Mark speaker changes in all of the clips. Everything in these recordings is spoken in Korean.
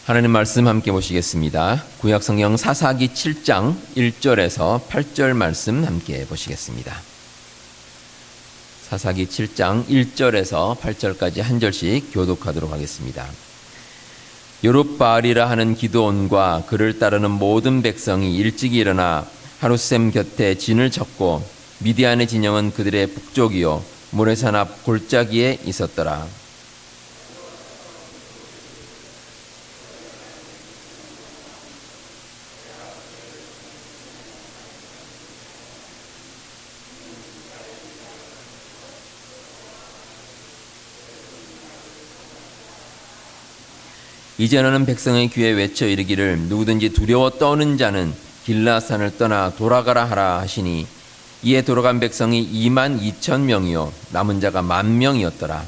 Speaker 1: 하나님 말씀 함께 보시겠습니다. 구약성경 사사기 7장 1절에서 8절 말씀 함께 보시겠습니다. 사사기 7장 1절에서 8절까지 한 절씩 교독하도록 하겠습니다. 요룹바알이라 하는 기드온과 그를 따르는 모든 백성이 일찍이 일어나 하룻샘 곁에 진을 쳤고 미디안의 진영은 그들의 북쪽이요 모래산 앞 골짜기에 있었더라. 이제 너는 백성의 귀에 외쳐 이르기를 누구든지 두려워 떠는 자는 길라산을 떠나 돌아가라 하라 하시니 이에 돌아간 백성이 22,000명이요 남은 자가 10,000명이었더라.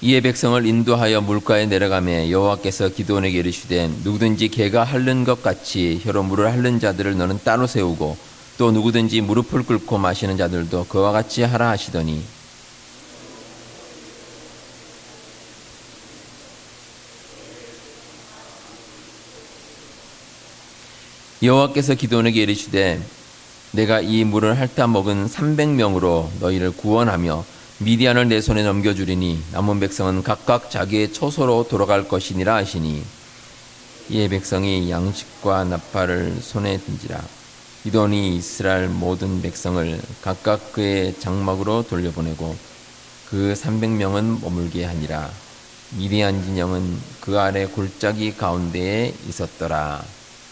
Speaker 1: 이에 백성을 인도하여 물가에 내려가매 여호와께서 기드온에게 이르시되 누구든지 개가 핥는 것 같이 혀로 물을 핥는 자들을 너는 따로 세우고 또 누구든지 무릎을 꿇고 마시는 자들도 그와 같이 하라 하시더니 여호와께서 기드온에게 이르시되 내가 이 물을 핥아 먹은 300명으로 너희를 구원하며 미디안을 내 손에 넘겨주리니 남은 백성은 각각 자기의 처소로 돌아갈 것이니라 하시니 이에 백성이 양식과 나팔을 손에 든지라. 기드온이 이스라엘 모든 백성을 각각 그의 장막으로 돌려보내고 그 300명은 머물게 하니라. 미디안 진영은 그 아래 골짜기 가운데에 있었더라.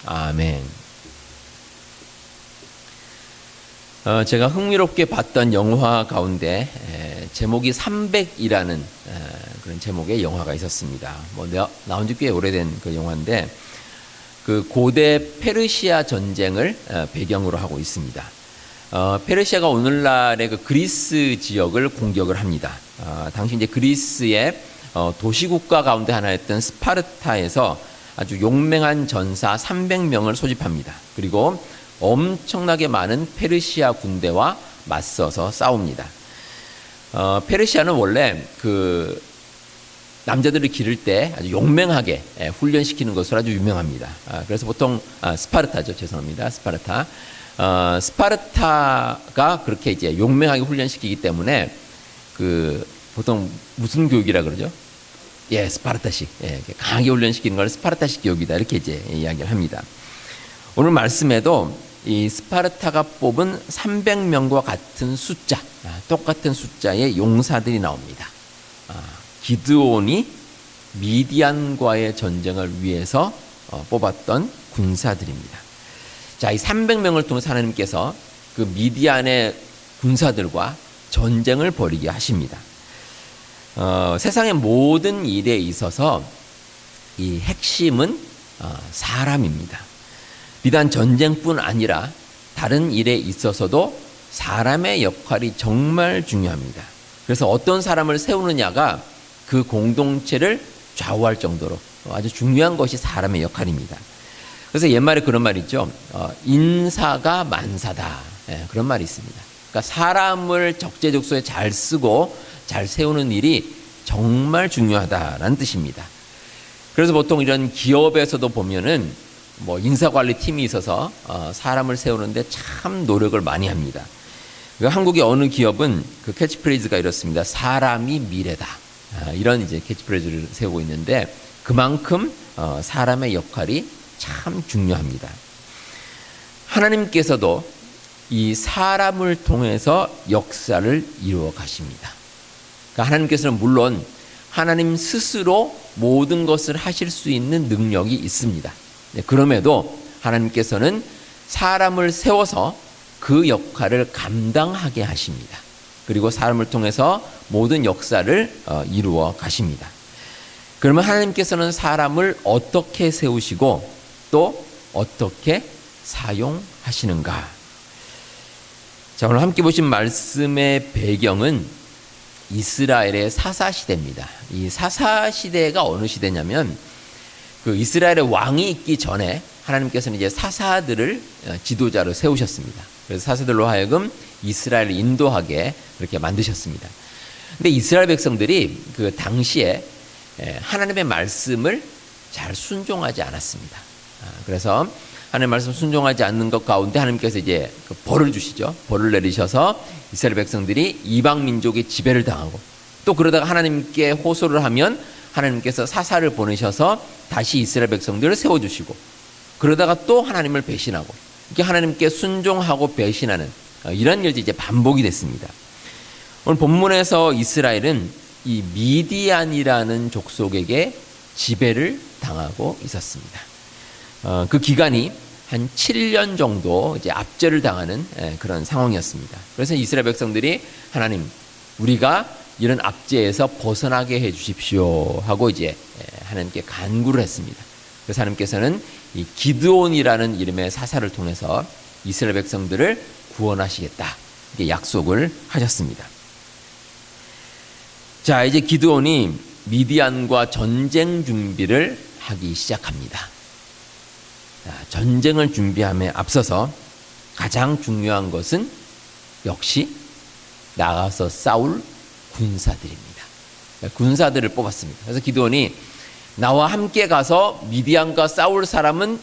Speaker 1: 아멘. 제가 흥미롭게 봤던 영화 가운데 제목이 300이라는 그런 제목의 영화가 있었습니다. 나온 지 꽤 오래된 그 영화인데 그 고대 페르시아 전쟁을 배경으로 하고 있습니다. 페르시아가 오늘날의 그 그리스 지역을 공격을 합니다. 당시 이제 그리스의 도시국가 가운데 하나였던 스파르타에서 아주 용맹한 전사 300명을 소집합니다. 그리고 엄청나게 많은 페르시아 군대와 맞서서 싸웁니다. 페르시아는 원래 그 남자들을 기를 때 아주 용맹하게 훈련시키는 것으로 아주 유명합니다. 그래서 보통 스파르타죠. 죄송합니다. 스파르타. 스파르타가 그렇게 이제 용맹하게 훈련시키기 때문에 그 보통 무슨 교육이라 그러죠? 예, 스파르타식. 강하게 훈련시키는 걸 스파르타식 교육이다. 이렇게 이제 이야기를 합니다. 오늘 말씀에도 이 스파르타가 뽑은 300명과 같은 숫자, 똑같은 숫자의 용사들이 나옵니다. 기드온이 미디안과의 전쟁을 위해서 뽑았던 군사들입니다. 자, 이 300명을 통해서 하나님께서 그 미디안의 군사들과 전쟁을 벌이게 하십니다. 세상의 모든 일에 있어서 이 핵심은 사람입니다. 비단 전쟁뿐 아니라 다른 일에 있어서도 사람의 역할이 정말 중요합니다. 그래서 어떤 사람을 세우느냐가 그 공동체를 좌우할 정도로 아주 중요한 것이 사람의 역할입니다. 그래서 옛말에 그런 말이 있죠. 인사가 만사다. 그런 말이 있습니다. 그러니까 사람을 적재적소에 잘 쓰고 잘 세우는 일이 정말 중요하다라는 뜻입니다. 그래서 보통 이런 기업에서도 보면은 뭐 인사관리팀이 있어서 사람을 세우는데 참 노력을 많이 합니다. 한국의 어느 기업은 그 캐치프레이즈가 이렇습니다. 사람이 미래다. 이런 이제 캐치프레이즈를 세우고 있는데 그만큼 사람의 역할이 참 중요합니다. 하나님께서도 이 사람을 통해서 역사를 이루어 가십니다. 그러니까 하나님께서는 물론 하나님 스스로 모든 것을 하실 수 있는 능력이 있습니다. 그럼에도 하나님께서는 사람을 세워서 그 역할을 감당하게 하십니다. 그리고 사람을 통해서 모든 역사를 이루어 가십니다. 그러면 하나님께서는 사람을 어떻게 세우시고 또 어떻게 사용하시는가. 자, 오늘 함께 보신 말씀의 배경은 이스라엘의 사사시대입니다. 이 사사시대가 어느 시대냐면 그 이스라엘의 왕이 있기 전에 하나님께서는 이제 사사들을 지도자로 세우셨습니다. 그래서 사사들로 하여금 이스라엘을 인도하게 그렇게 만드셨습니다. 근데 이스라엘 백성들이 그 당시에 하나님의 말씀을 잘 순종하지 않았습니다. 그래서 하나님의 말씀 순종하지 않는 것 가운데 하나님께서 이제 그 벌을 주시죠. 벌을 내리셔서 이스라엘 백성들이 이방 민족의 지배를 당하고 또 그러다가 하나님께 호소를 하면 하나님께서 사사를 보내셔서 다시 이스라엘 백성들을 세워주시고 그러다가 또 하나님을 배신하고 이렇게 하나님께 순종하고 배신하는 이런 일이 이제 반복이 됐습니다. 오늘 본문에서 이스라엘은 이 미디안이라는 족속에게 지배를 당하고 있었습니다. 그 기간이 한 7년 정도 이제 압제를 당하는 그런 상황이었습니다. 그래서 이스라엘 백성들이 하나님, 우리가 이런 압제에서 벗어나게 해 주십시오 하고 이제 하나님께 간구를 했습니다. 그래서 하나님께서는 이 기드온이라는 이름의 사사를 통해서 이스라엘 백성들을 구원하시겠다 이렇게 약속을 하셨습니다. 자, 이제 기드온이 미디안과 전쟁 준비를 하기 시작합니다. 자, 전쟁을 준비함에 앞서서 가장 중요한 것은 역시 나가서 싸울 군사들입니다. 군사들을 뽑았습니다. 그래서 기드온이 나와 함께 가서 미디안과 싸울 사람은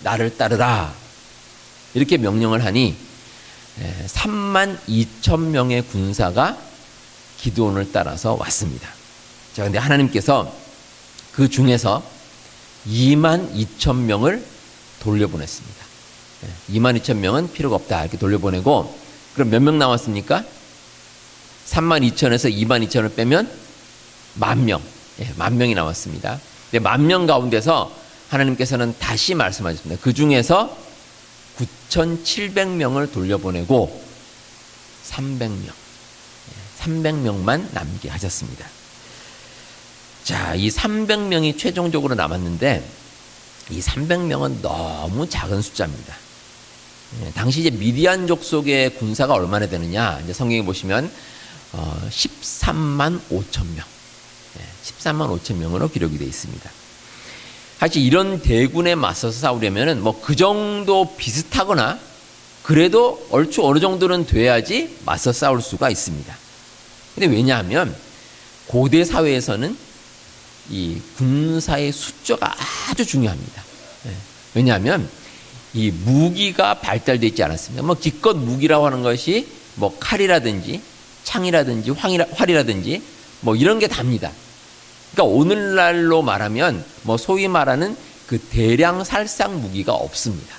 Speaker 1: 나를 따르라 이렇게 명령을 하니 3만 2천 명의 군사가 기드온을 따라서 왔습니다. 자, 근데 하나님께서 그 중에서 2만 2천 명을 돌려보냈습니다. 2만 2천 명은 필요가 없다 이렇게 돌려보내고 그럼 몇 명 남았습니까? 3만 2천에서 2만 2천을 빼면 10,000명, 10,000명이 남았습니다. 근데 10,000명 가운데서 하나님께서는 다시 말씀하셨습니다. 그 중에서 9,700명을 돌려보내고 300명만 남게 하셨습니다. 자, 이 300명이 최종적으로 남았는데 이 300명은 너무 작은 숫자입니다. 당시 이제 미디안 족속의 군사가 얼마나 되느냐? 이제 성경에 보시면 13만 5천 명, 13만 5천 명으로 기록이 되어 있습니다. 사실 이런 대군에 맞서서 싸우려면은 뭐 그 정도 비슷하거나 그래도 얼추 어느 정도는 돼야지 맞서 싸울 수가 있습니다. 근데 왜냐하면 고대 사회에서는 이 군사의 숫자가 아주 중요합니다. 왜냐하면 이 무기가 발달되어 있지 않았습니다. 뭐 기껏 무기라고 하는 것이 뭐 칼이라든지 창이라든지 활이라든지 뭐 이런 게 답니다. 그러니까 오늘날로 말하면 뭐 소위 말하는 그 대량 살상 무기가 없습니다.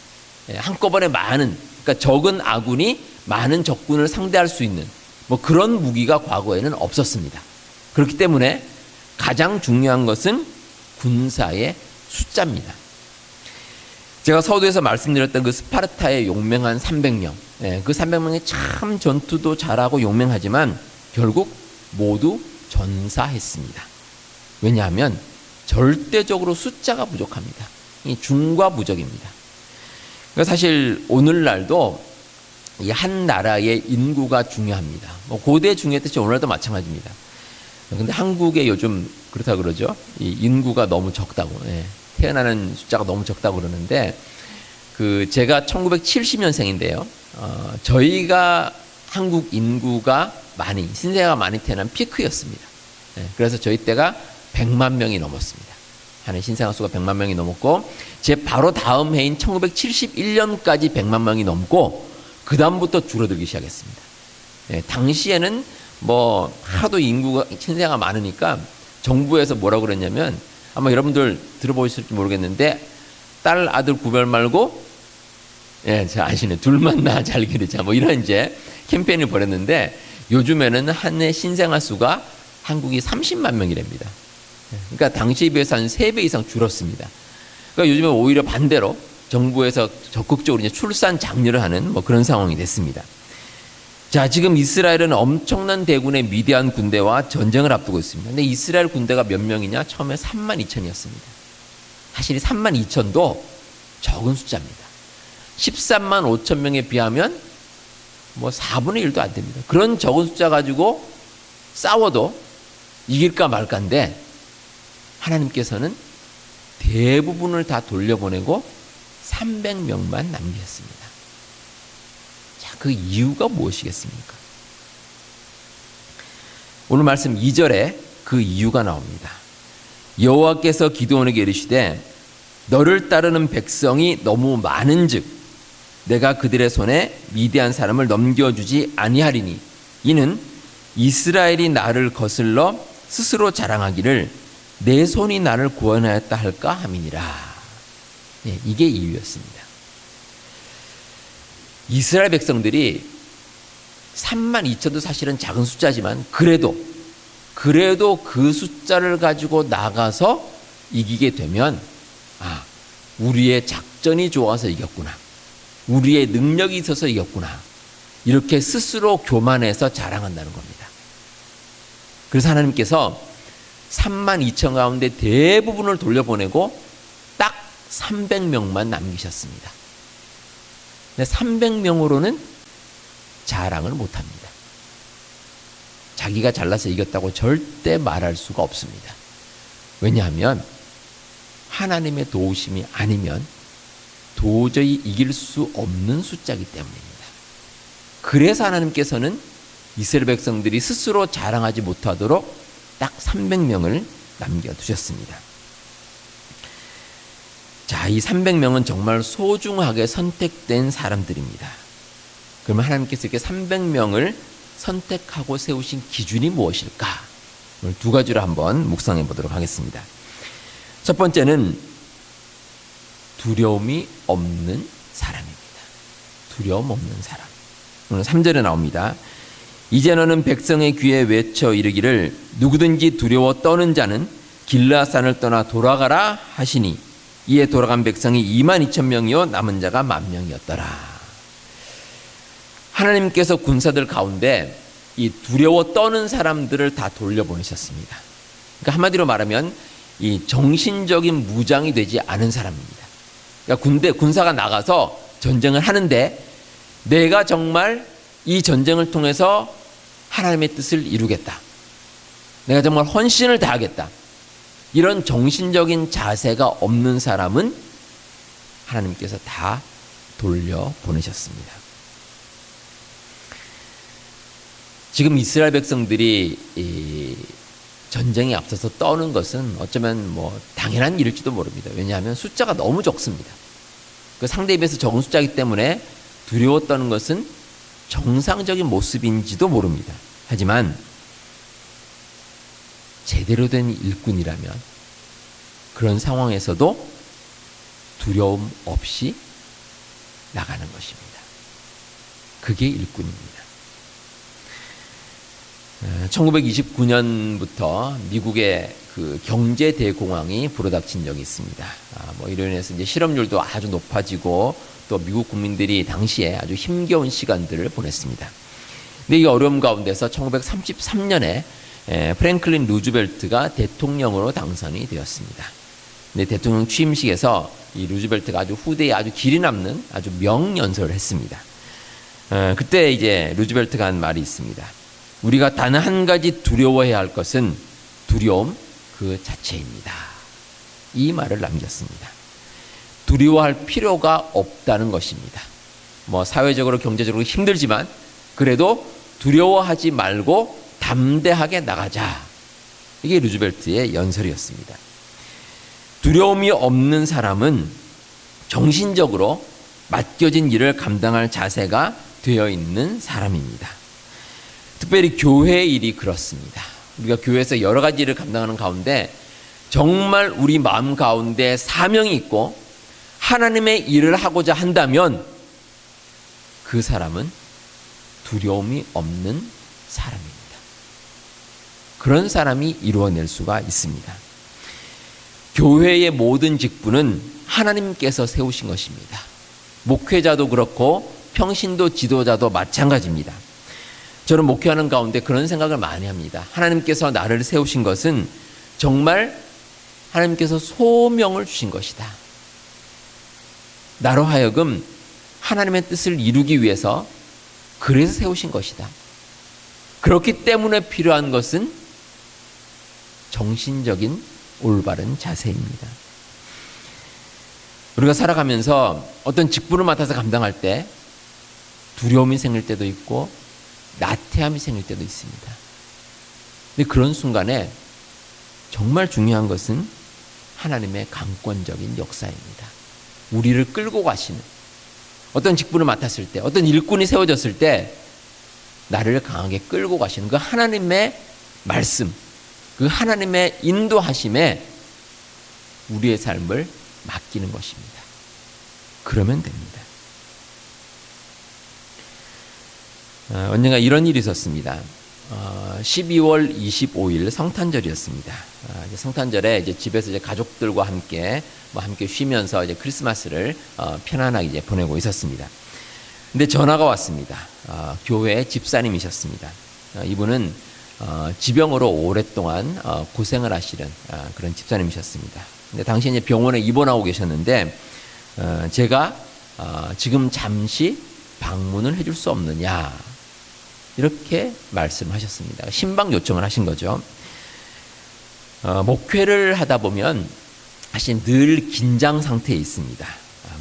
Speaker 1: 한꺼번에 많은, 그러니까 적은 아군이 많은 적군을 상대할 수 있는 뭐 그런 무기가 과거에는 없었습니다. 그렇기 때문에 가장 중요한 것은 군사의 숫자입니다. 제가 서두에서 말씀드렸던 그 스파르타의 용맹한 300명, 그 300명이 참 전투도 잘하고 용맹하지만 결국 모두 전사했습니다. 왜냐하면 절대적으로 숫자가 부족합니다. 이 중과부적입니다. 그러니까 사실 오늘날도 이 한 나라의 인구가 중요합니다. 뭐 고대 중요했듯이 오늘날도 마찬가지입니다. 근데 한국에 요즘 그렇다 그러죠. 이 인구가 너무 적다고, 태어나는 숫자가 너무 적다고 그러는데 그 제가 1970년생인데요. 저희가 한국 인구가 신생아가 많이 태어난 피크였습니다. 그래서 저희 때가 100만 명이 넘었습니다. 하는 신생아 수가 100만 명이 넘었고 제 바로 다음 해인 1971년까지 100만 명이 넘고 그 다음부터 줄어들기 시작했습니다. 당시에는 뭐 하도 인구가 신생아가 많으니까 정부에서 뭐라고 그랬냐면 아마 여러분들 들어보셨을지 모르겠는데 딸 아들 구별 말고 잘 아시네 둘만 낳아 잘 기르자 뭐 이런 이제 캠페인을 벌였는데 요즘에는 한 해 신생아 수가 한국이 30만 명이랍니다. 그러니까 당시에 비해서 한 3배 이상 줄었습니다. 그러니까 요즘에 오히려 반대로 정부에서 적극적으로 이제 출산 장려를 하는 뭐 그런 상황이 됐습니다. 자, 지금 이스라엘은 엄청난 대군의 미디안 군대와 전쟁을 앞두고 있습니다. 근데 이스라엘 군대가 몇 명이냐? 처음에 3만 2천이었습니다. 사실 3만 2천도 적은 숫자입니다. 13만 5천 명에 비하면 뭐 4분의 1도 안 됩니다. 그런 적은 숫자 가지고 싸워도 이길까 말까인데 하나님께서는 대부분을 다 돌려보내고 300명만 남기셨습니다. 자, 그 이유가 무엇이겠습니까? 오늘 말씀 2절에 그 이유가 나옵니다. 여호와께서 기드온에게 이르시되 너를 따르는 백성이 너무 많은즉 내가 그들의 손에 미디안 사람을 넘겨주지 아니하리니 이는 이스라엘이 나를 거슬러 스스로 자랑하기를 내 손이 나를 구원하였다 할까 함이니라. 네, 이게 이유였습니다. 이스라엘 백성들이 3만 2천도 사실은 작은 숫자지만 그래도 그 숫자를 가지고 나가서 이기게 되면 우리의 작전이 좋아서 이겼구나. 우리의 능력이 있어서 이겼구나. 이렇게 스스로 교만해서 자랑한다는 겁니다. 그래서 하나님께서 3만 2천 가운데 대부분을 돌려보내고 딱 300명만 남기셨습니다. 근데 300명으로는 자랑을 못합니다. 자기가 잘나서 이겼다고 절대 말할 수가 없습니다. 왜냐하면 하나님의 도우심이 아니면 도저히 이길 수 없는 숫자이기 때문입니다. 그래서 하나님께서는 이스라엘 백성들이 스스로 자랑하지 못하도록 딱 300명을 남겨두셨습니다. 자, 이 300명은 정말 소중하게 선택된 사람들입니다. 그러면 하나님께서 이렇게 300명을 선택하고 세우신 기준이 무엇일까? 오늘 두 가지로 한번 묵상해 보도록 하겠습니다. 첫 번째는 두려움이 없는 사람입니다. 두려움 없는 사람. 오늘 3절에 나옵니다. 이제 너는 백성의 귀에 외쳐 이르기를 누구든지 두려워 떠는 자는 길라산을 떠나 돌아가라 하시니 이에 돌아간 백성이 2만 2천 명이요 남은 자가 1만 명이었더라. 하나님께서 군사들 가운데 이 두려워 떠는 사람들을 다 돌려보내셨습니다. 그러니까 한마디로 말하면 이 정신적인 무장이 되지 않은 사람입니다. 그러니까 군사가 나가서 전쟁을 하는데 내가 정말 이 전쟁을 통해서 하나님의 뜻을 이루겠다. 내가 정말 헌신을 다하겠다. 이런 정신적인 자세가 없는 사람은 하나님께서 다 돌려보내셨습니다. 지금 이스라엘 백성들이 이 전쟁에 앞서서 떠는 것은 어쩌면 뭐 당연한 일일지도 모릅니다. 왜냐하면 숫자가 너무 적습니다. 그 상대에 비해서 적은 숫자이기 때문에 두려워 떠는 것은 정상적인 모습인지도 모릅니다. 하지만 제대로 된 일꾼이라면 그런 상황에서도 두려움 없이 나가는 것입니다. 그게 일꾼입니다. 1929년부터 미국의 그 경제 대공황이 불어닥친 적이 있습니다. 이로 인해서 이제 실업률도 아주 높아지고 또 미국 국민들이 당시에 아주 힘겨운 시간들을 보냈습니다. 근데 이 어려움 가운데서 1933년에 프랭클린 루즈벨트가 대통령으로 당선이 되었습니다. 근데 대통령 취임식에서 이 루즈벨트가 아주 후대에 아주 길이 남는 아주 명연설을 했습니다. 그때 이제 루즈벨트가 한 말이 있습니다. 우리가 단 한 가지 두려워해야 할 것은 두려움 그 자체입니다. 이 말을 남겼습니다. 두려워할 필요가 없다는 것입니다. 사회적으로 경제적으로 힘들지만 그래도 두려워하지 말고 담대하게 나가자. 이게 루즈벨트의 연설이었습니다. 두려움이 없는 사람은 정신적으로 맡겨진 일을 감당할 자세가 되어 있는 사람입니다. 특별히 교회 일이 그렇습니다. 우리가 교회에서 여러 가지 일을 감당하는 가운데 정말 우리 마음 가운데 사명이 있고 하나님의 일을 하고자 한다면 그 사람은 두려움이 없는 사람입니다. 그런 사람이 이루어낼 수가 있습니다. 교회의 모든 직분은 하나님께서 세우신 것입니다. 목회자도 그렇고 평신도 지도자도 마찬가지입니다. 저는 목회하는 가운데 그런 생각을 많이 합니다. 하나님께서 나를 세우신 것은 정말 하나님께서 소명을 주신 것이다. 나로 하여금 하나님의 뜻을 이루기 위해서 그래서 세우신 것이다. 그렇기 때문에 필요한 것은 정신적인 올바른 자세입니다. 우리가 살아가면서 어떤 직분을 맡아서 감당할 때 두려움이 생길 때도 있고 나태함이 생길 때도 있습니다. 근데 그런 순간에 정말 중요한 것은 하나님의 강권적인 역사입니다. 우리를 끌고 가시는, 어떤 직분을 맡았을 때, 어떤 일꾼이 세워졌을 때 나를 강하게 끌고 가시는 그 하나님의 말씀, 그 하나님의 인도하심에 우리의 삶을 맡기는 것입니다. 그러면 됩니다. 언젠가 이런 일이 있었습니다. 12월 25일 성탄절이었습니다. 성탄절에 이제 집에서 이제 가족들과 함께 함께 쉬면서 이제 크리스마스를 편안하게 이제 보내고 있었습니다. 근데 전화가 왔습니다. 교회 집사님이셨습니다. 이분은 지병으로 오랫동안 고생을 하시는 그런 집사님이셨습니다. 근데 당시 이제 병원에 입원하고 계셨는데 제가 지금 잠시 방문을 해줄 수 없느냐 이렇게 말씀하셨습니다. 신방 요청을 하신 거죠. 목회를 하다 보면 사실 늘 긴장 상태에 있습니다.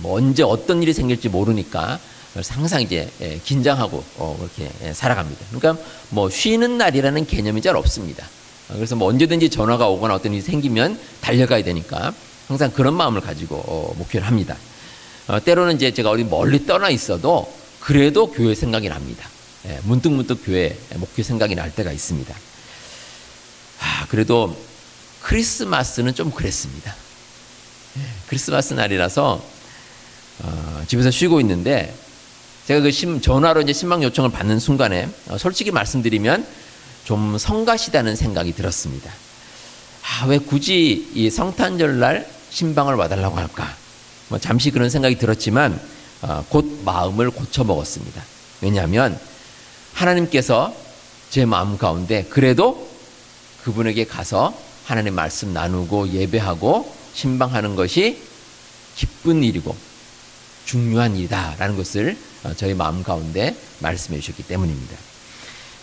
Speaker 1: 언제 어떤 일이 생길지 모르니까 항상 이제 긴장하고 그렇게 살아갑니다. 그러니까 쉬는 날이라는 개념이 잘 없습니다. 그래서 언제든지 전화가 오거나 어떤 일이 생기면 달려가야 되니까 항상 그런 마음을 가지고 목회를 합니다. 때로는 이제 제가 어디 멀리 떠나 있어도 그래도 교회 생각이 납니다. 문득문득 교회 목회 생각이 날 때가 있습니다. 그래도 크리스마스는 좀 그랬습니다. 크리스마스 날이라서 집에서 쉬고 있는데 제가 그 전화로 이제 신방 요청을 받는 순간에 솔직히 말씀드리면 좀 성가시다는 생각이 들었습니다. 왜 굳이 이 성탄절 날 신방을 와달라고 할까? 잠시 그런 생각이 들었지만 곧 마음을 고쳐 먹었습니다. 왜냐하면 하나님께서 제 마음 가운데 그래도 그분에게 가서 하나님 말씀 나누고 예배하고 신방하는 것이 기쁜 일이고 중요한 일이다라는 것을 저희 마음 가운데 말씀해 주셨기 때문입니다.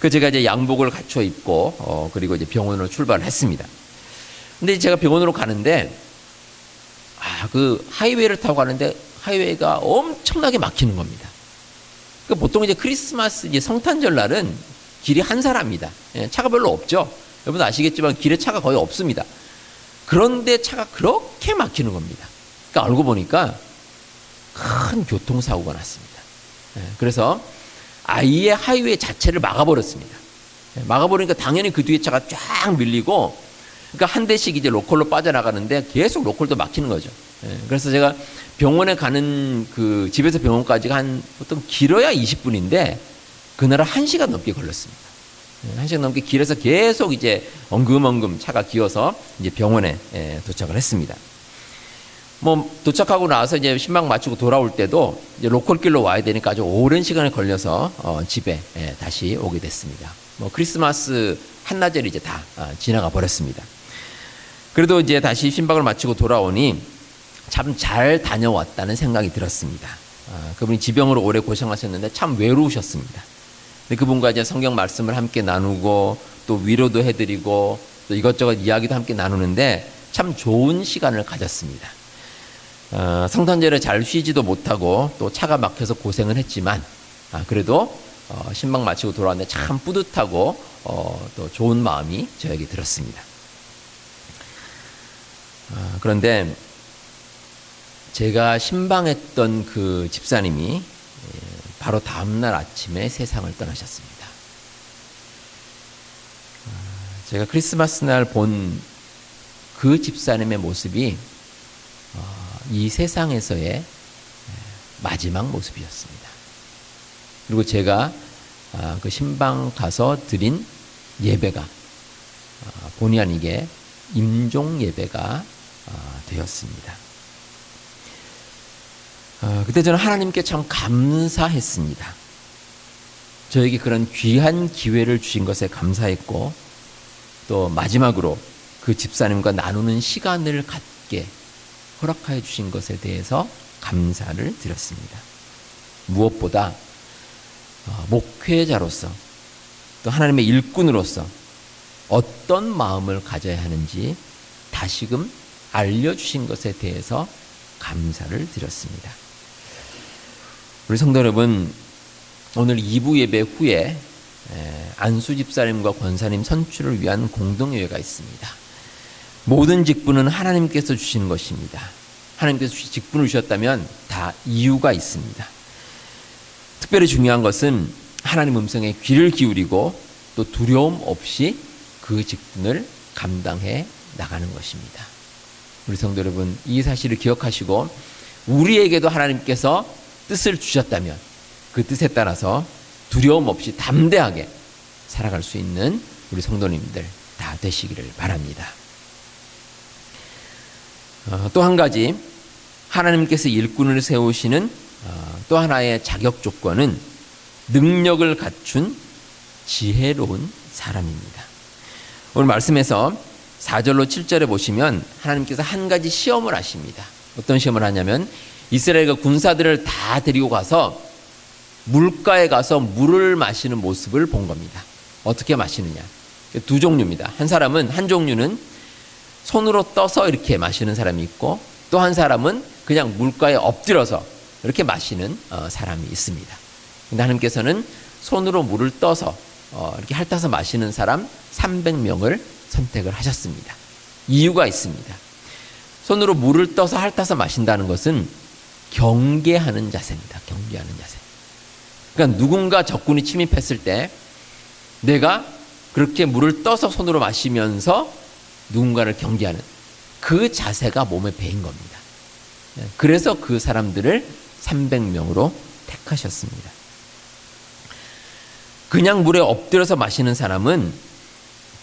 Speaker 1: 그 제가 이제 양복을 갖춰 입고 그리고 이제 병원으로 출발을 했습니다. 근데 제가 병원으로 가는데 그 하이웨이를 타고 가는데 하이웨이가 엄청나게 막히는 겁니다. 보통 이제 크리스마스 이제 성탄절 날은 길이 한산합니다. 차가 별로 없죠. 여러분 아시겠지만 길에 차가 거의 없습니다. 그런데 차가 그렇게 막히는 겁니다. 그러니까 알고 보니까 큰 교통사고가 났습니다. 그래서 아예 하이웨이 자체를 막아버렸습니다. 막아버리니까 당연히 그 뒤에 차가 쫙 밀리고, 그러니까 한 대씩 이제 로컬로 빠져나가는데 계속 로컬도 막히는 거죠. 그래서 제가 병원에 가는 그 집에서 병원까지가 한 보통 길어야 20분인데 그날은 1시간 넘게 걸렸습니다. 1시간 넘게 길에서 계속 이제 엉금엉금 차가 기어서 이제 병원에 도착을 했습니다. 도착하고 나서 이제 신방 마치고 돌아올 때도 이제 로컬길로 와야 되니까 아주 오랜 시간이 걸려서 집에 다시 오게 됐습니다. 크리스마스 한나절이 이제 다 지나가 버렸습니다. 그래도 이제 다시 신방을 마치고 돌아오니 참 잘 다녀왔다는 생각이 들었습니다. 그분이 지병으로 오래 고생하셨는데 참 외로우셨습니다. 근데 그분과 이제 성경 말씀을 함께 나누고 또 위로도 해드리고 또 이것저것 이야기도 함께 나누는데 참 좋은 시간을 가졌습니다. 성탄절에 잘 쉬지도 못하고 또 차가 막혀서 고생을 했지만 그래도 신방 마치고 돌아왔는데 참 뿌듯하고 또 좋은 마음이 저에게 들었습니다. 그런데 제가 신방했던 그 집사님이 바로 다음날 아침에 세상을 떠나셨습니다. 제가 크리스마스 날 본 그 집사님의 모습이 이 세상에서의 마지막 모습이었습니다. 그리고 제가 그 신방 가서 드린 예배가 본의 아니게 임종 예배가 되었습니다. 그때 저는 하나님께 참 감사했습니다. 저에게 그런 귀한 기회를 주신 것에 감사했고 또 마지막으로 그 집사님과 나누는 시간을 갖게 허락하여 주신 것에 대해서 감사를 드렸습니다. 무엇보다 목회자로서 또 하나님의 일꾼으로서 어떤 마음을 가져야 하는지 다시금 알려주신 것에 대해서 감사를 드렸습니다. 우리 성도 여러분, 오늘 2부 예배 후에 안수 집사님과 권사님 선출을 위한 공동예배가 있습니다. 모든 직분은 하나님께서 주시는 것입니다. 하나님께서 직분을 주셨다면 다 이유가 있습니다. 특별히 중요한 것은 하나님 음성에 귀를 기울이고 또 두려움 없이 그 직분을 감당해 나가는 것입니다. 우리 성도 여러분, 이 사실을 기억하시고 우리에게도 하나님께서 뜻을 주셨다면 그 뜻에 따라서 두려움 없이 담대하게 살아갈 수 있는 우리 성도님들 다 되시기를 바랍니다. 또 한 가지, 하나님께서 일꾼을 세우시는 또 하나의 자격 조건은 능력을 갖춘 지혜로운 사람입니다. 오늘 말씀에서 4절로 7절에 보시면 하나님께서 한 가지 시험을 하십니다. 어떤 시험을 하냐면 이스라엘과 군사들을 다 데리고 가서 물가에 가서 물을 마시는 모습을 본 겁니다. 어떻게 마시느냐? 두 종류입니다. 한 종류는 손으로 떠서 이렇게 마시는 사람이 있고 또 한 사람은 그냥 물가에 엎드려서 이렇게 마시는 사람이 있습니다. 근데 하나님께서는 손으로 물을 떠서 이렇게 핥아서 마시는 사람 300명을 선택을 하셨습니다. 이유가 있습니다. 손으로 물을 떠서 핥아서 마신다는 것은 경계하는 자세입니다. 경계하는 자세. 그러니까 누군가 적군이 침입했을 때 내가 그렇게 물을 떠서 손으로 마시면서 누군가를 경계하는 그 자세가 몸에 배인 겁니다. 그래서 그 사람들을 300명으로 택하셨습니다. 그냥 물에 엎드려서 마시는 사람은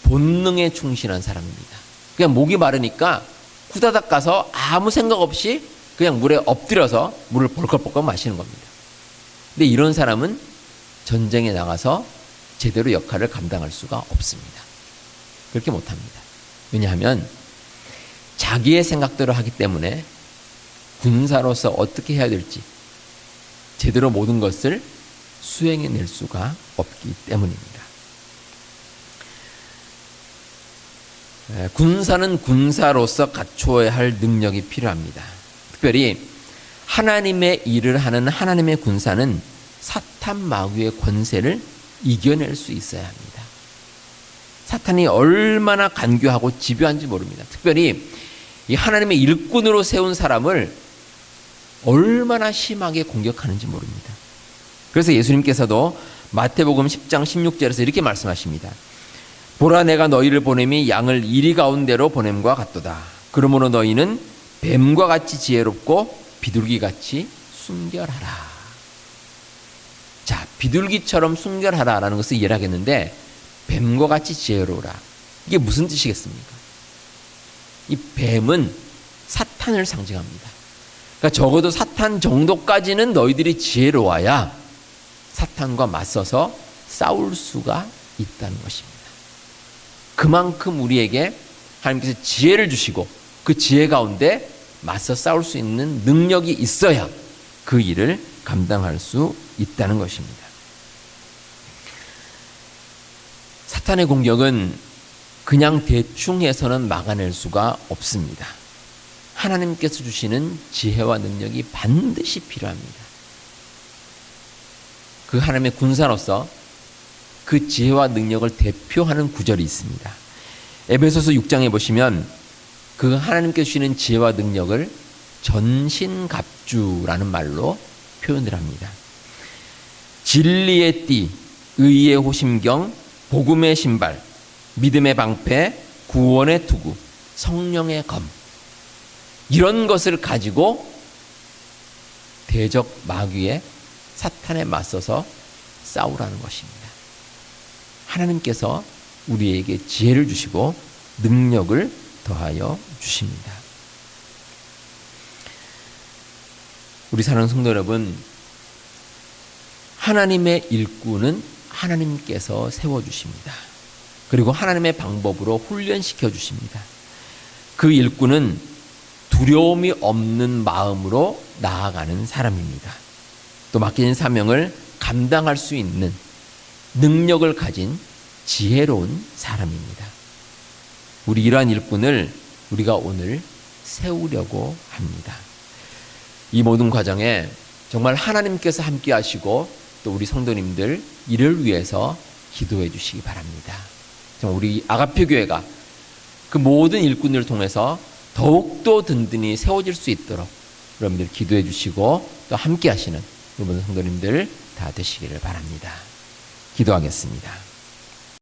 Speaker 1: 본능에 충실한 사람입니다. 그냥 목이 마르니까 후다닥 가서 아무 생각 없이 그냥 물에 엎드려서 물을 벌컥벌컥 마시는 겁니다. 근데 이런 사람은 전쟁에 나가서 제대로 역할을 감당할 수가 없습니다. 그렇게 못합니다. 왜냐하면 자기의 생각대로 하기 때문에 군사로서 어떻게 해야 될지 제대로 모든 것을 수행해낼 수가 없기 때문입니다. 군사는 군사로서 갖추어야 할 능력이 필요합니다. 특별히 하나님의 일을 하는 하나님의 군사는 사탄 마귀의 권세를 이겨낼 수 있어야 합니다. 사탄이 얼마나 간교하고 집요한지 모릅니다. 특별히 이 하나님의 일꾼으로 세운 사람을 얼마나 심하게 공격하는지 모릅니다. 그래서 예수님께서도 마태복음 10장 16절에서 이렇게 말씀하십니다. 보라, 내가 너희를 보냄이 양을 이리 가운데로 보냄과 같도다. 그러므로 너희는 뱀과 같이 지혜롭고 비둘기같이 순결하라. 자, 비둘기처럼 순결하라라는 것을 이해를 하겠는데 뱀과 같이 지혜로우라. 이게 무슨 뜻이겠습니까? 이 뱀은 사탄을 상징합니다. 그러니까 적어도 사탄 정도까지는 너희들이 지혜로워야 사탄과 맞서서 싸울 수가 있다는 것입니다. 그만큼 우리에게 하나님께서 지혜를 주시고 그 지혜 가운데 맞서 싸울 수 있는 능력이 있어야 그 일을 감당할 수 있다는 것입니다. 사탄의 공격은 그냥 대충 해서는 막아낼 수가 없습니다. 하나님께서 주시는 지혜와 능력이 반드시 필요합니다. 그 하나님의 군사로서 그 지혜와 능력을 대표하는 구절이 있습니다. 에베소서 6장에 보시면 그 하나님께서 주시는 지혜와 능력을 전신갑주라는 말로 표현을 합니다. 진리의 띠, 의의 호심경, 복음의 신발, 믿음의 방패, 구원의 투구, 성령의 검, 이런 것을 가지고 대적 마귀의 사탄에 맞서서 싸우라는 것입니다. 하나님께서 우리에게 지혜를 주시고 능력을 더하여 주십니다. 우리 사랑하는 성도 여러분, 하나님의 일꾼은 하나님께서 세워주십니다. 그리고 하나님의 방법으로 훈련시켜 주십니다. 그 일꾼은 두려움이 없는 마음으로 나아가는 사람입니다. 또 맡겨진 사명을 감당할 수 있는 능력을 가진 지혜로운 사람입니다. 우리 이러한 일꾼을 우리가 오늘 세우려고 합니다. 이 모든 과정에 정말 하나님께서 함께 하시고 또 우리 성도님들 이를 위해서 기도해 주시기 바랍니다. 정말 우리 아가페 교회가 그 모든 일꾼을 통해서 더욱더 든든히 세워질 수 있도록 여러분들 기도해 주시고 또 함께 하시는 모든 성도님들 다 되시기를 바랍니다. 기도하겠습니다.